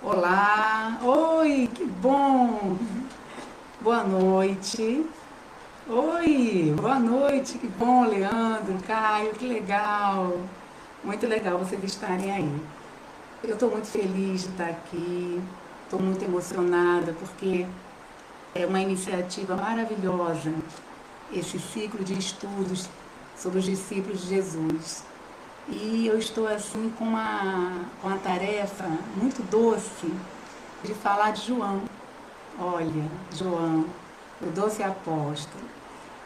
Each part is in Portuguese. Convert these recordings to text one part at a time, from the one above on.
Olá, oi, que bom! Boa noite. Oi, boa noite, que bom, Leandro, Caio, que legal. Muito legal vocês estarem aí. Eu estou muito feliz de estar aqui, estou muito emocionada porque é uma iniciativa maravilhosa esse ciclo de estudos sobre os discípulos de Jesus. E eu estou assim com uma tarefa muito doce de falar de João. Olha, João, o doce apóstolo.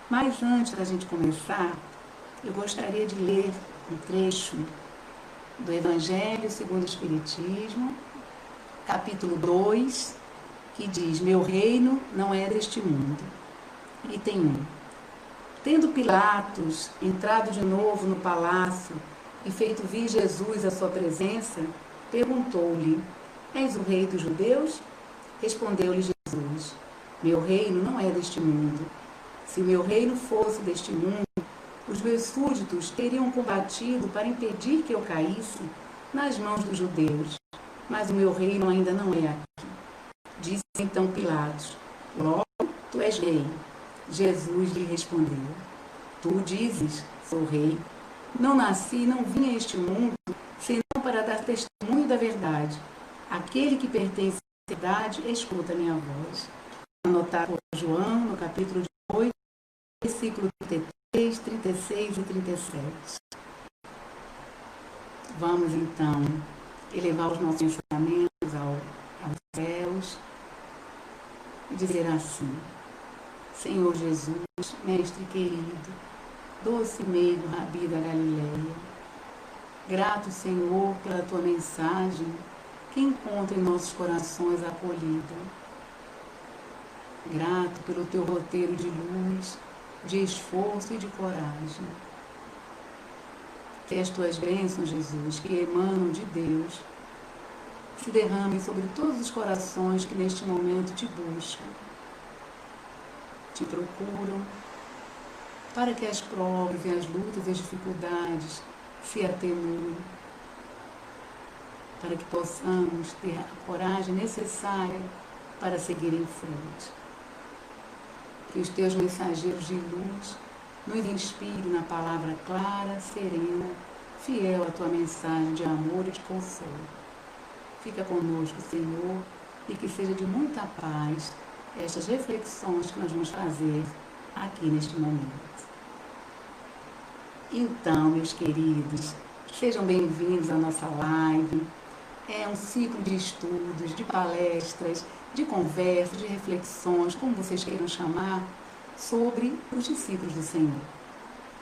Mas antes da gente começar, eu gostaria de ler um trecho do Evangelho segundo o Espiritismo, capítulo 2, que diz: Meu reino não é deste mundo. Item 1. Tendo Pilatos entrado de novo no palácio e feito vir Jesus à sua presença, perguntou-lhe: És o rei dos judeus? Respondeu-lhe Jesus: Meu reino não é deste mundo. Se o meu reino fosse deste mundo, os meus súditos teriam combatido para impedir que eu caísse nas mãos dos judeus. Mas o meu reino ainda não é aqui. Disse então Pilatos: Logo, tu és rei. Jesus lhe respondeu: Tu dizes, sou rei. Não nasci e não vim a este mundo senão para dar testemunho da verdade. Aquele que pertence à verdade escuta a minha voz. Anotado por João, no capítulo 8, versículo 33, 36 e 37. Vamos então elevar os nossos pensamentos aos céus e dizer assim: Senhor Jesus, Mestre querido, doce meigo Rabi da Galileia, grato, Senhor, pela tua mensagem que encontra em nossos corações acolhida. Grato pelo teu roteiro de luz, de esforço e de coragem. Que as tuas bênçãos, Jesus, que emanam de Deus, se derramem sobre todos os corações que neste momento te buscam, te procuram, para que as provas e as lutas e as dificuldades se atenuem, para que possamos ter a coragem necessária para seguir em frente. Que os teus mensageiros de luz nos inspirem na palavra clara, serena, fiel à tua mensagem de amor e de consolo. Fica conosco, Senhor, e que seja de muita paz estas reflexões que nós vamos fazer aqui neste momento. Então, meus queridos, sejam bem-vindos à nossa live. É um ciclo de estudos, de palestras, de conversas, de reflexões, como vocês queiram chamar, sobre os discípulos do Senhor.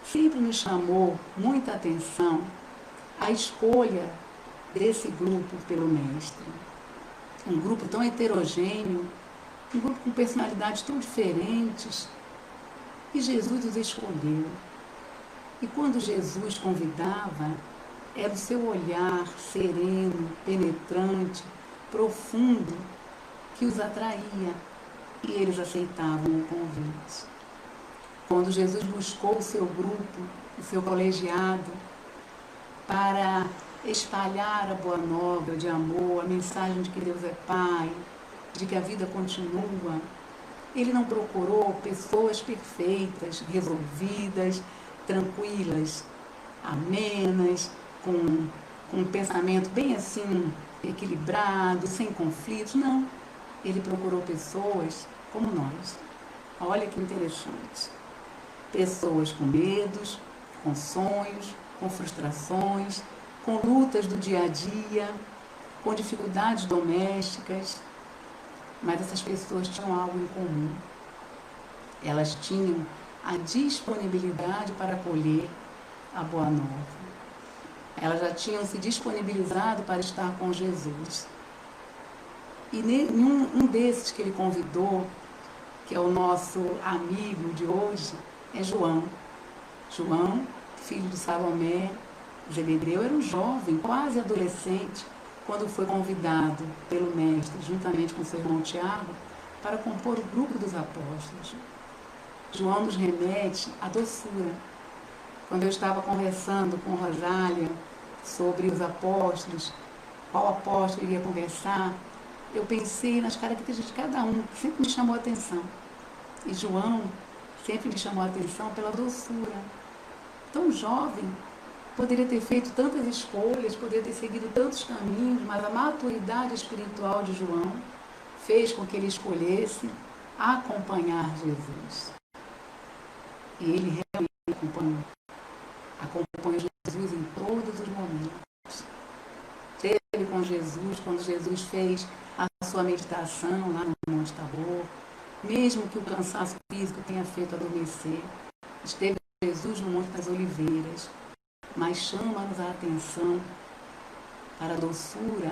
Sempre nos chamou muita atenção a escolha desse grupo pelo Mestre. Um grupo tão heterogêneo, um grupo com personalidades tão diferentes, e Jesus os escolheu. E quando Jesus convidava, era o seu olhar sereno, penetrante, profundo, que os atraía, e eles aceitavam o convite. Quando Jesus buscou o seu grupo, o seu colegiado, para espalhar a boa nova de amor, a mensagem de que Deus é Pai, de que a vida continua, ele não procurou pessoas perfeitas, resolvidas, tranquilas, amenas, com um pensamento bem assim, equilibrado, sem conflitos. Não. Ele procurou pessoas como nós. Olha que interessante. Pessoas com medos, com sonhos, com frustrações, com lutas do dia a dia, com dificuldades domésticas. Mas essas pessoas tinham algo em comum. Elas tinham a disponibilidade para acolher a boa nova. Elas já tinham se disponibilizado para estar com Jesus. E um desses que ele convidou, que é o nosso amigo de hoje, é João. João, filho de Salomé, Zebedeu, era um jovem, quase adolescente, quando foi convidado pelo Mestre, juntamente com seu irmão Tiago, para compor o grupo dos apóstolos. João nos remete à doçura. Quando eu estava conversando com Rosália sobre os apóstolos, qual apóstolo iria conversar, eu pensei nas características de cada um, que sempre me chamou a atenção. E João sempre me chamou a atenção pela doçura. Tão jovem, poderia ter feito tantas escolhas, poderia ter seguido tantos caminhos, mas a maturidade espiritual de João fez com que ele escolhesse acompanhar Jesus. E ele realmente acompanhou Jesus em todos os momentos. Esteve com Jesus quando Jesus fez a sua meditação lá no Monte Tabor, mesmo que o cansaço físico tenha feito adormecer. Esteve com Jesus no Monte das Oliveiras, mas chama-nos a atenção para a doçura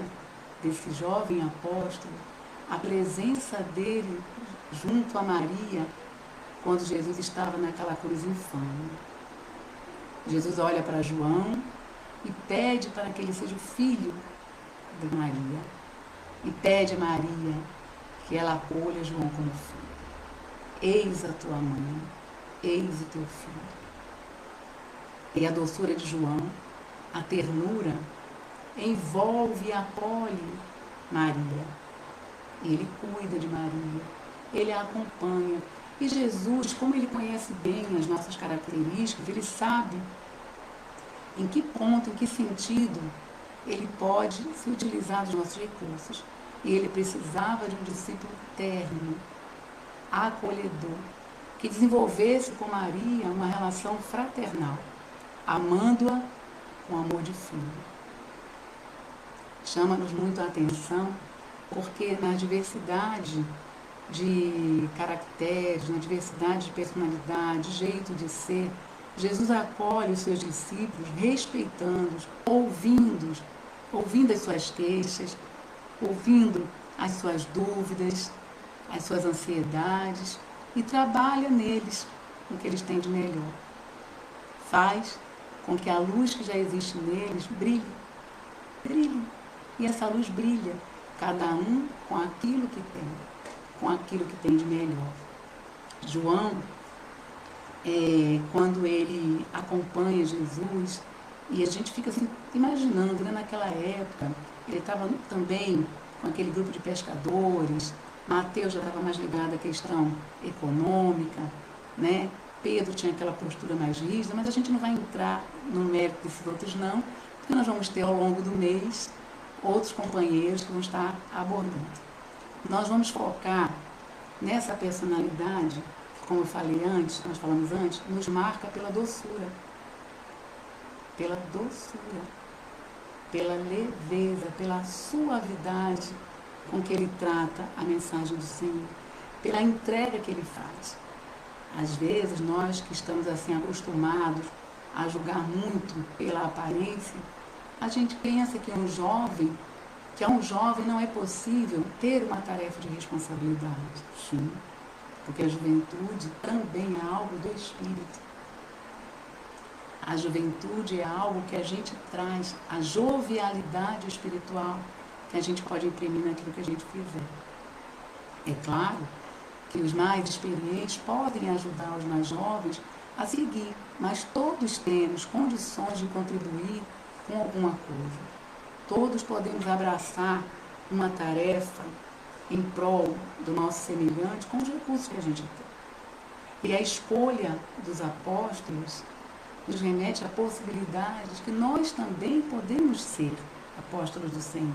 desse jovem apóstolo, a presença dele junto a Maria, quando Jesus estava naquela cruz infame. Jesus olha para João e pede para que ele seja o filho de Maria. E pede a Maria que ela acolha João como filho. Eis a tua mãe, eis o teu filho. E a doçura de João, a ternura, envolve e acolhe Maria. Ele cuida de Maria, ele a acompanha. E Jesus, como ele conhece bem as nossas características, ele sabe em que ponto, em que sentido ele pode se utilizar dos nossos recursos. E ele precisava de um discípulo terno, acolhedor, que desenvolvesse com Maria uma relação fraternal, amando-a com amor de filho. Chama-nos muito a atenção, porque na diversidade de caracteres, na diversidade de personalidade, jeito de ser, Jesus acolhe os seus discípulos, respeitando-os, ouvindo as suas queixas, ouvindo as suas dúvidas, as suas ansiedades, e trabalha neles o que eles têm de melhor. Faz com que a luz que já existe neles brilhe. E essa luz brilha, cada um com aquilo que tem de melhor. João, quando ele acompanha Jesus, e a gente fica assim, imaginando, né, naquela época, ele estava também com aquele grupo de pescadores, Mateus já estava mais ligado à questão econômica, né? Pedro tinha aquela postura mais rígida, mas a gente não vai entrar no mérito desses outros não, porque nós vamos ter ao longo do mês outros companheiros que vão estar abordando. Nós vamos focar nessa personalidade, como eu falei antes, nós falamos antes, nos marca pela doçura, pela leveza, pela suavidade com que ele trata a mensagem do Senhor, pela entrega que ele faz. Às vezes, nós que estamos assim acostumados a julgar muito pela aparência, a gente pensa que a um jovem não é possível ter uma tarefa de responsabilidade. Sim, porque a juventude também é algo do Espírito. A juventude é algo que a gente traz, a jovialidade espiritual que a gente pode imprimir naquilo que a gente fizer. É claro que os mais experientes podem ajudar os mais jovens a seguir, mas todos temos condições de contribuir com alguma coisa. Todos podemos abraçar uma tarefa em prol do nosso semelhante com os recursos que a gente tem. E a escolha dos apóstolos nos remete à possibilidade de que nós também podemos ser apóstolos do Senhor.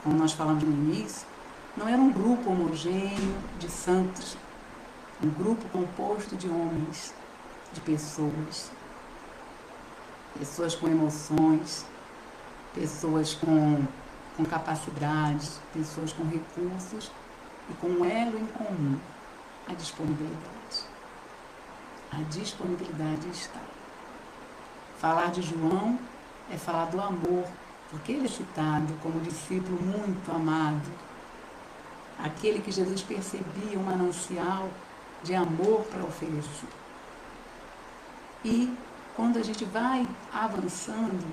Como nós falamos no início, não era um grupo homogêneo de santos, um grupo composto de homens, de pessoas com emoções, pessoas com capacidades, pessoas com recursos e com um elo em comum, a disponibilidade. A disponibilidade está. Falar de João é falar do amor, porque ele é citado como discípulo muito amado, aquele que Jesus percebia um manancial de amor para oferecer. E quando a gente vai avançando,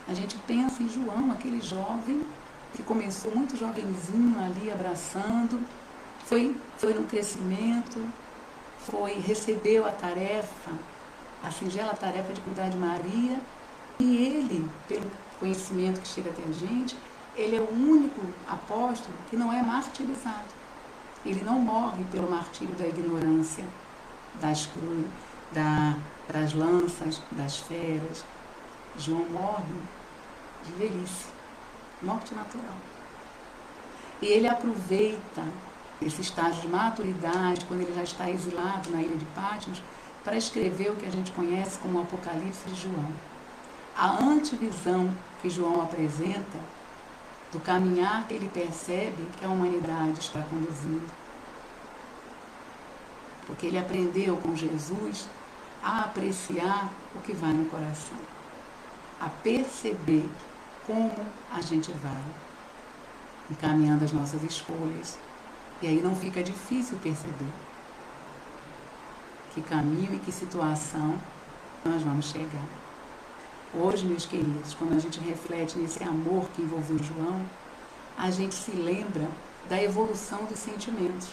a gente pensa em João, aquele jovem que começou muito jovenzinho ali abraçando, foi no crescimento, recebeu a tarefa, a singela tarefa de cuidar de Maria, e ele, pelo conhecimento que chega até a gente, ele é o único apóstolo que não é martirizado. Ele não morre pelo martírio da ignorância, das cruzes, das lanças, das feras. João morre de velhice, morte natural. E ele aproveita esse estágio de maturidade, quando ele já está exilado na ilha de Patmos, para escrever o que a gente conhece como o Apocalipse de João. A antevisão que João apresenta do caminhar que ele percebe que a humanidade está conduzindo. Porque ele aprendeu com Jesus a apreciar o que vai no coração, a perceber como a gente vai encaminhando as nossas escolhas. E aí não fica difícil perceber que caminho e que situação nós vamos chegar. Hoje, meus queridos, quando a gente reflete nesse amor que envolveu João, a gente se lembra da evolução dos sentimentos.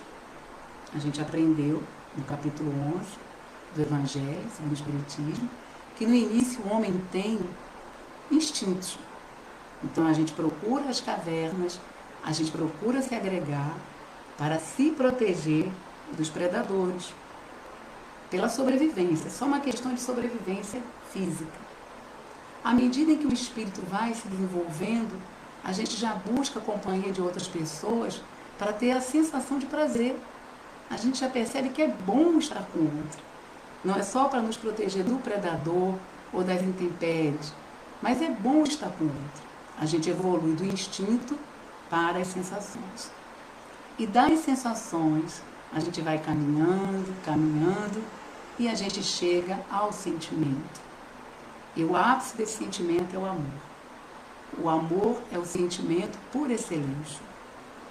A gente aprendeu no capítulo 11 do Evangelho, segundo o Espiritismo, que no início o homem tem instintos. Então a gente procura as cavernas, a gente procura se agregar para se proteger dos predadores, pela sobrevivência, é só uma questão de sobrevivência física. À medida em que o espírito vai se desenvolvendo, a gente já busca a companhia de outras pessoas para ter a sensação de prazer. A gente já percebe que é bom estar com o outro. Não é só para nos proteger do predador ou das intempéries, mas é bom estar com o outro. A gente evolui do instinto para as sensações. E das sensações, a gente vai caminhando, e a gente chega ao sentimento. E o ápice desse sentimento é o amor. O amor é o sentimento por excelência.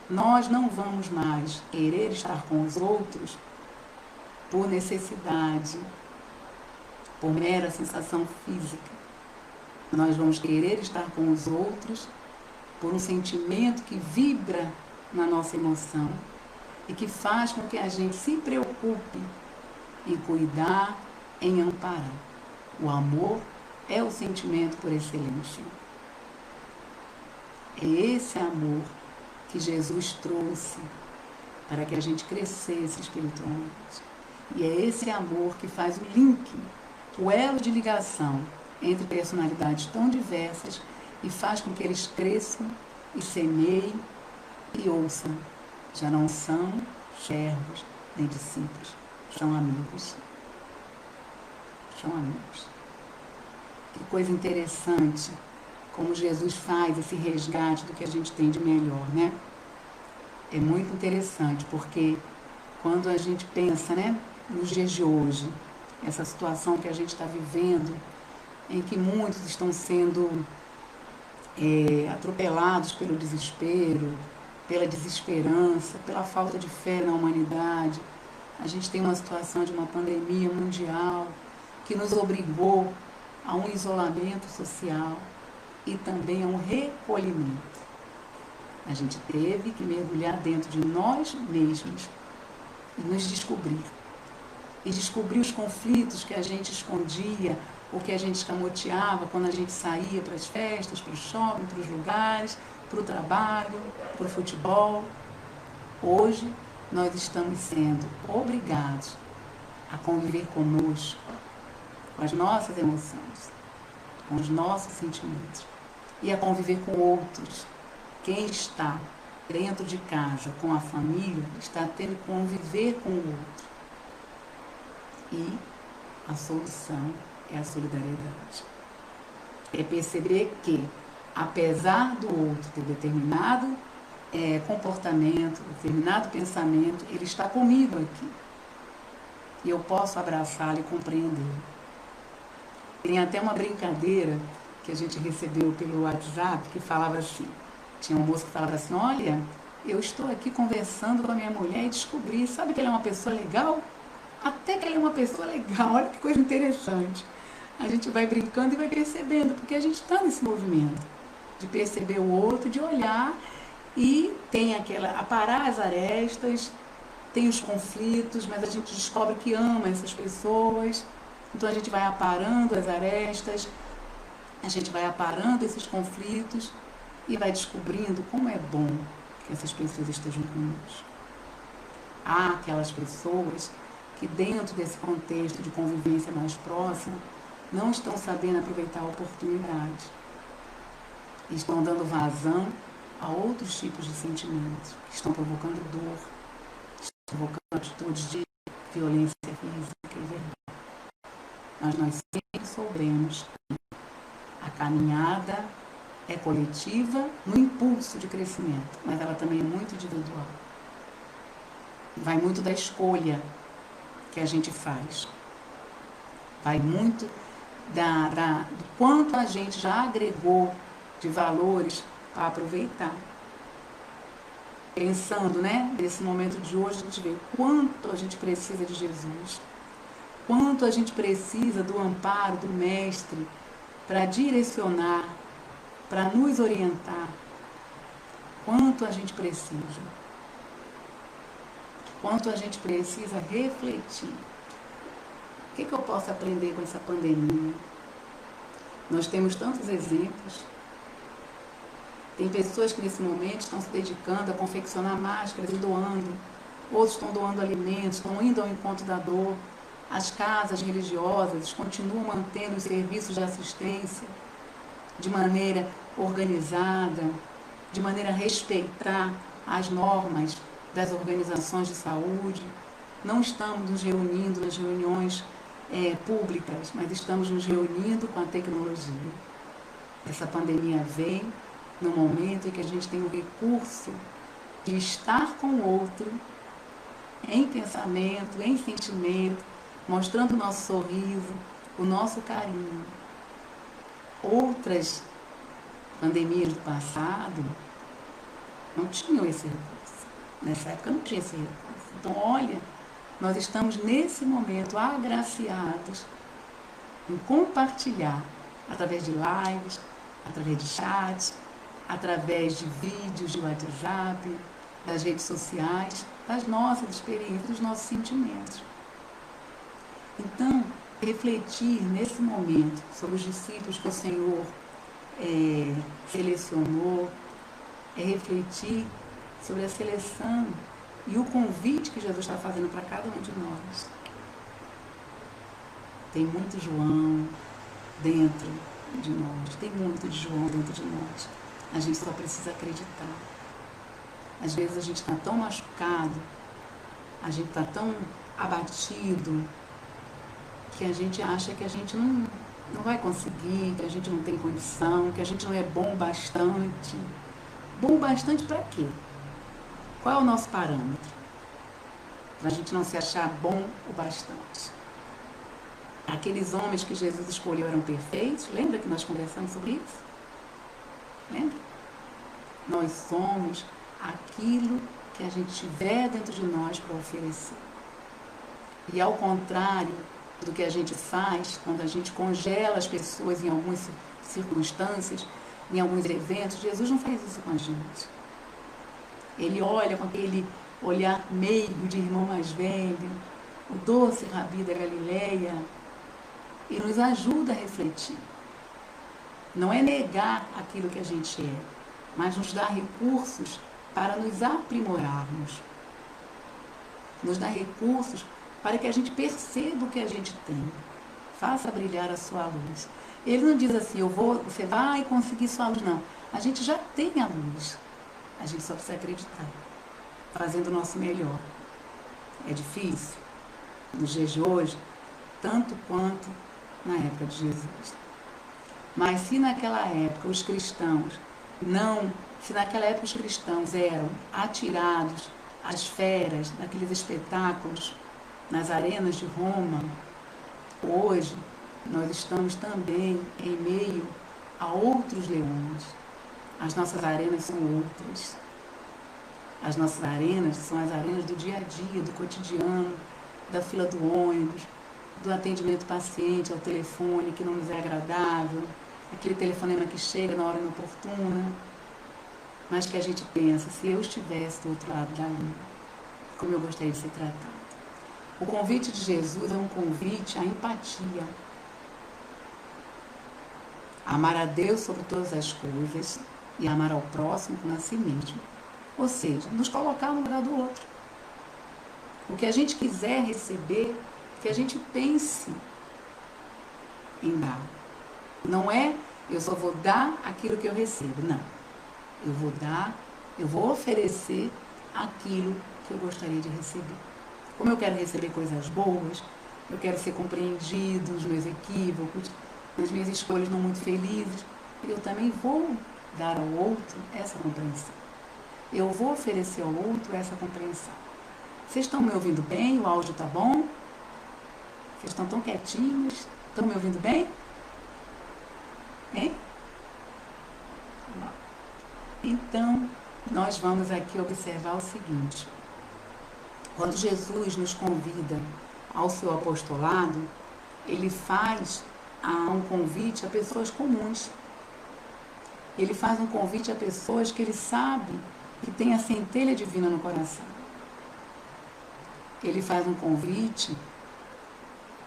Nós não vamos mais querer estar com os outros por necessidade, por mera sensação física. Nós vamos querer estar com os outros por um sentimento que vibra na nossa emoção e que faz com que a gente se preocupe em cuidar, em amparar. O amor é o sentimento por excelência. É esse amor que Jesus trouxe para que a gente crescesse espiritualmente. E é esse amor que faz o link, o elo de ligação entre personalidades tão diversas e faz com que eles cresçam e semeiem e ouçam. Já não são servos nem discípulos, são amigos. São amigos. Que coisa interessante como Jesus faz esse resgate do que a gente tem de melhor, né? É muito interessante, porque quando a gente pensa, né, nos dias de hoje, essa situação que a gente está vivendo, em que muitos estão sendo atropelados pelo desespero, pela desesperança, pela falta de fé na humanidade. A gente tem uma situação de uma pandemia mundial que nos obrigou a um isolamento social e também a um recolhimento. A gente teve que mergulhar dentro de nós mesmos e nos descobrir. E descobrir os conflitos que a gente escondia ou que a gente escamoteava quando a gente saía para as festas, para o shopping, para os lugares, para o trabalho, para o futebol. Hoje, nós estamos sendo obrigados a conviver conosco, com as nossas emoções, com os nossos sentimentos, e a conviver com outros. Quem está dentro de casa, com a família, está tendo que conviver com o outro. E a solução é a solidariedade. É perceber que, apesar do outro ter determinado comportamento, determinado pensamento, ele está comigo aqui. E eu posso abraçá-lo e compreendê-lo. Tem até uma brincadeira que a gente recebeu pelo WhatsApp que falava assim, tinha um moço que falava assim, olha, eu estou aqui conversando com a minha mulher e descobri, sabe que ela é uma pessoa legal? Até que ela é uma pessoa legal, olha que coisa interessante. A gente vai brincando e vai percebendo, porque a gente está nesse movimento de perceber o outro, de olhar e tem aparar as arestas, tem os conflitos, mas a gente descobre que ama essas pessoas, então a gente vai aparando as arestas a gente vai aparando esses conflitos e vai descobrindo como é bom que essas pessoas estejam conosco. Há aquelas pessoas que dentro desse contexto de convivência mais próxima não estão sabendo aproveitar a oportunidade. Estão dando vazão a outros tipos de sentimentos, que estão provocando dor, estão provocando atitudes de violência física e verbal. Mas nós sempre soubemos que a caminhada é coletiva no impulso de crescimento, mas ela também é muito individual. Vai muito da escolha que a gente faz. Vai muito do quanto a gente já agregou de valores para aproveitar. Pensando, nesse momento de hoje, a gente vê quanto a gente precisa de Jesus, quanto a gente precisa do amparo do Mestre para direcionar, para nos orientar, quanto a gente precisa, quanto a gente precisa refletir. O que eu posso aprender com essa pandemia? Nós temos tantos exemplos. Tem pessoas que nesse momento estão se dedicando a confeccionar máscaras e doando. Outros estão doando alimentos, estão indo ao encontro da dor. As casas religiosas continuam mantendo os serviços de assistência de maneira organizada, de maneira a respeitar as normas das organizações de saúde. Não estamos nos reunindo nas reuniões públicas, mas estamos nos reunindo com a tecnologia. Essa pandemia veio no momento em que a gente tem o recurso de estar com o outro em pensamento, em sentimento, mostrando o nosso sorriso, o nosso carinho. Outras pandemias do passado não tinham esse recurso. Nessa época não tinha esse recurso. Então, olha, nós estamos nesse momento agraciados em compartilhar através de lives, através de chats, através de vídeos de WhatsApp, das redes sociais, das nossas experiências, dos nossos sentimentos. Então, refletir nesse momento sobre os discípulos que o Senhor selecionou, é refletir sobre a seleção e o convite que Jesus está fazendo para cada um de nós. Tem muito João dentro de nós, tem muito de João dentro de nós. A gente só precisa acreditar. Às vezes a gente está tão machucado, a gente está tão abatido, que a gente acha que a gente não vai conseguir, que a gente não tem condição, que a gente não é bom bastante. Bom bastante para quê? Qual é o nosso parâmetro? Para a gente não se achar bom o bastante. Aqueles homens que Jesus escolheu eram perfeitos? Lembra que nós conversamos sobre isso? Lembra? Nós somos aquilo que a gente tiver dentro de nós para oferecer. E ao contrário do que a gente faz quando a gente congela as pessoas em algumas circunstâncias, em alguns eventos, Jesus não faz isso com a gente. Ele olha com aquele olhar meigo de irmão mais velho, o doce Rabi da Galileia, e nos ajuda a refletir. Não é negar aquilo que a gente é, mas nos dá recursos para nos aprimorarmos. Nos dá recursos para que a gente perceba o que a gente tem. Faça brilhar a sua luz. Ele não diz assim, você vai conseguir sua luz, não. A gente já tem a luz. A gente só precisa acreditar, fazendo o nosso melhor. É difícil, nos dias de hoje, tanto quanto na época de Jesus. Mas se naquela época os cristãos eram atirados às feras, naqueles espetáculos, nas arenas de Roma, hoje nós estamos também em meio a outros leões. As nossas arenas são outras. As nossas arenas são as arenas do dia a dia, do cotidiano, da fila do ônibus, do atendimento paciente ao telefone que não nos é agradável, aquele telefonema que chega na hora inoportuna, mas que a gente pensa, se eu estivesse do outro lado da linha, como eu gostaria de ser tratado. O convite de Jesus é um convite à empatia. Amar a Deus sobre todas as coisas e amar ao próximo como a si mesmo. Ou seja, nos colocar no lugar do outro. O que a gente quiser receber, que a gente pense em dar. Não é eu só vou dar aquilo que eu recebo. Não. Eu vou dar, eu vou oferecer aquilo que eu gostaria de receber. Como eu quero receber coisas boas, eu quero ser compreendido nos meus equívocos, nas minhas escolhas não muito felizes, eu também vou dar ao outro essa compreensão. Eu vou oferecer ao outro essa compreensão. Vocês estão me ouvindo bem? O áudio está bom? Vocês estão tão quietinhos? Estão me ouvindo bem? Hein? Então, nós vamos aqui observar o seguinte. Quando Jesus nos convida ao seu apostolado, ele faz um convite a pessoas comuns. Ele faz um convite a pessoas que ele sabe que tem a centelha divina no coração. Ele faz um convite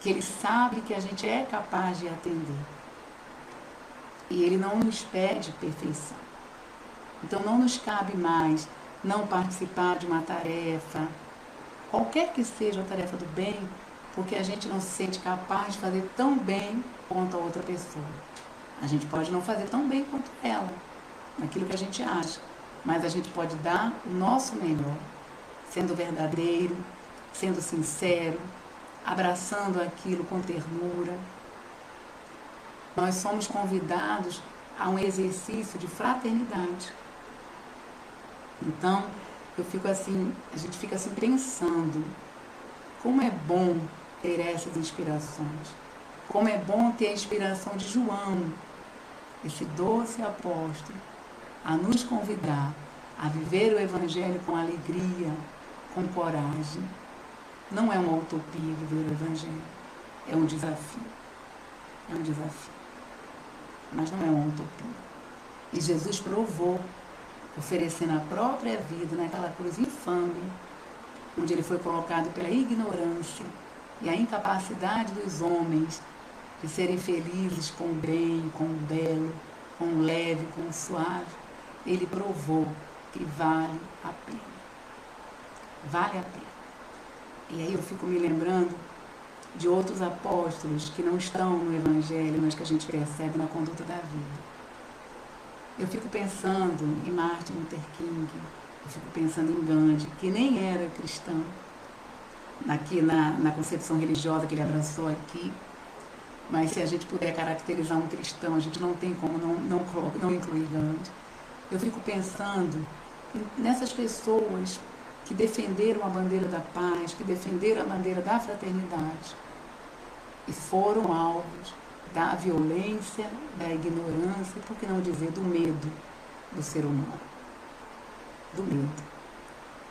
que ele sabe que a gente é capaz de atender. E ele não nos pede perfeição. Então não nos cabe mais não participar de uma tarefa, qualquer que seja a tarefa do bem, porque a gente não se sente capaz de fazer tão bem quanto a outra pessoa. A gente pode não fazer tão bem quanto ela, naquilo que a gente acha, mas a gente pode dar o nosso melhor, sendo verdadeiro, sendo sincero, abraçando aquilo com ternura. Nós somos convidados a um exercício de fraternidade. Então, a gente fica assim pensando, como é bom ter essas inspirações, como é bom ter a inspiração de João, esse doce apóstolo, a nos convidar a viver o Evangelho com alegria, com coragem. Não é uma utopia viver o Evangelho, é um desafio. É um desafio. Mas não é uma utopia. E Jesus provou, oferecendo a própria vida naquela cruz infame, onde ele foi colocado pela ignorância e a incapacidade dos homens de serem felizes com o bem, com o belo, com o leve, com o suave. Ele provou que vale a pena. Vale a pena. E aí eu fico me lembrando de outros apóstolos que não estão no Evangelho, mas que a gente percebe na conduta da vida. Eu fico pensando em Martin Luther King, eu fico pensando em Gandhi, que nem era cristão, aqui na concepção religiosa que ele abraçou aqui, mas se a gente puder caracterizar um cristão, a gente não tem como não incluir Gandhi. Eu fico pensando nessas pessoas que defenderam a bandeira da paz, que defenderam a bandeira da fraternidade e foram alvos da violência, da ignorância, por que não dizer do medo do ser humano. Do medo.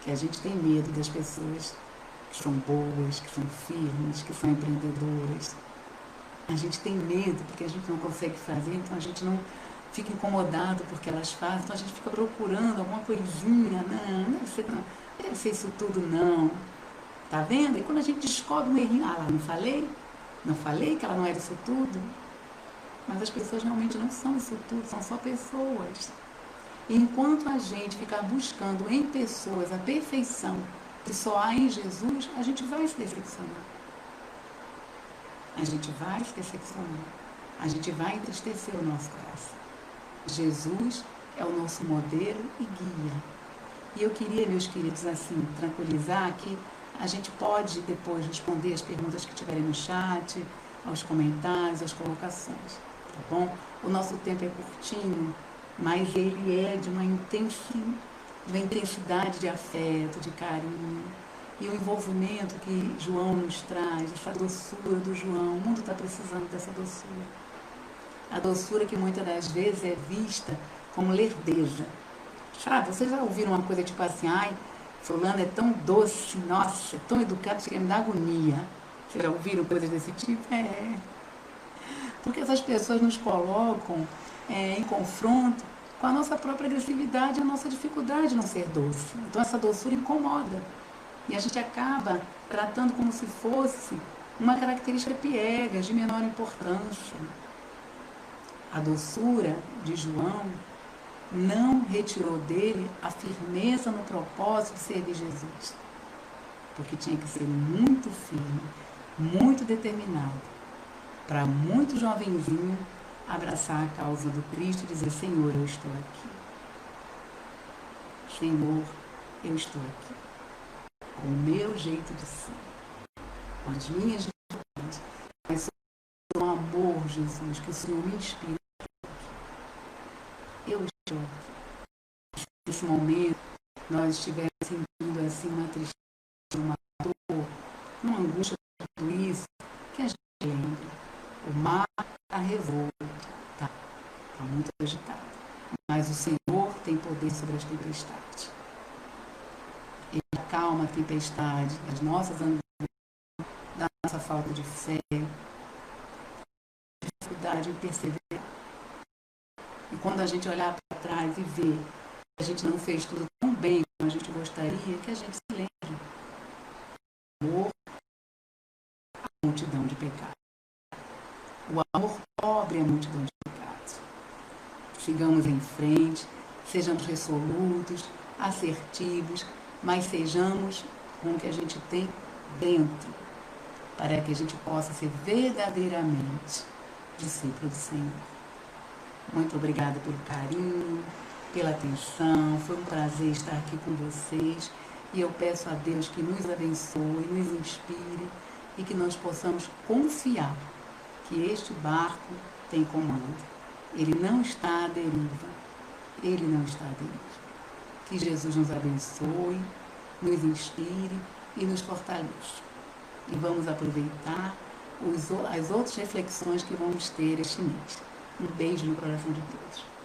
Que a gente tem medo das pessoas que são boas, que são firmes, que são empreendedoras. A gente tem medo porque a gente não consegue fazer, então a gente não fica incomodado porque elas fazem, então a gente fica procurando alguma coisinha, não deve ser isso tudo não. Tá vendo? E quando a gente descobre um errinho, lá, não falei que ela não era isso tudo. Mas as pessoas realmente não são isso tudo, são só pessoas. E enquanto a gente ficar buscando em pessoas a perfeição que só há em Jesus, a gente vai se decepcionar. A gente vai se decepcionar. A gente vai entristecer o nosso coração. Jesus é o nosso modelo e guia. E eu queria, meus queridos, assim, tranquilizar que a gente pode depois responder as perguntas que tiverem no chat, aos comentários, às colocações, tá bom? O nosso tempo é curtinho, mas ele é de uma intensidade de afeto, de carinho. E o envolvimento que João nos traz, essa doçura do João, o mundo está precisando dessa doçura. A doçura que muitas das vezes é vista como lerdeza. Sabe, vocês já ouviram uma coisa tipo assim, ai, fulano é tão doce, nossa, é tão educado, chega a me dar agonia. Vocês já ouviram coisas desse tipo? É. Porque essas pessoas nos colocam em confronto com a nossa própria agressividade, a nossa dificuldade de não ser doce. Então essa doçura incomoda. E a gente acaba tratando como se fosse uma característica piegas, de menor importância. A doçura de João não retirou dele a firmeza no propósito de servir Jesus, porque tinha que ser muito firme, muito determinado, para muito jovenzinho abraçar a causa do Cristo e dizer: Senhor, eu estou aqui. Senhor, eu estou aqui, com o meu jeito de ser, com as minhas dificuldades, mas com o amor, Jesus, que o Senhor me inspira. Eu estou aqui. Nesse momento, nós estivermos sentindo assim uma tristeza, uma dor, uma angústia por tudo isso, que a gente lembre. O mar está revolto, está muito agitado, mas o Senhor tem poder sobre as tempestades. Ele acalma a tempestade das nossas angústias, da nossa falta de fé, dificuldade em perseverar. E quando a gente olhar para trás e ver que a gente não fez tudo tão bem como a gente gostaria, que a gente se lembre. O amor, a multidão de pecados. O amor cobre a multidão de pecados. Sigamos em frente, sejamos resolutos, assertivos, mas sejamos com o que a gente tem dentro, para que a gente possa ser verdadeiramente discípulo do Senhor. Muito obrigada pelo carinho, pela atenção, foi um prazer estar aqui com vocês e eu peço a Deus que nos abençoe, nos inspire e que nós possamos confiar que este barco tem comando. Ele não está à deriva, ele não está à deriva. Que Jesus nos abençoe, nos inspire e nos fortaleça. E vamos aproveitar as outras reflexões que vamos ter este mês. Um beijo no coração de todos.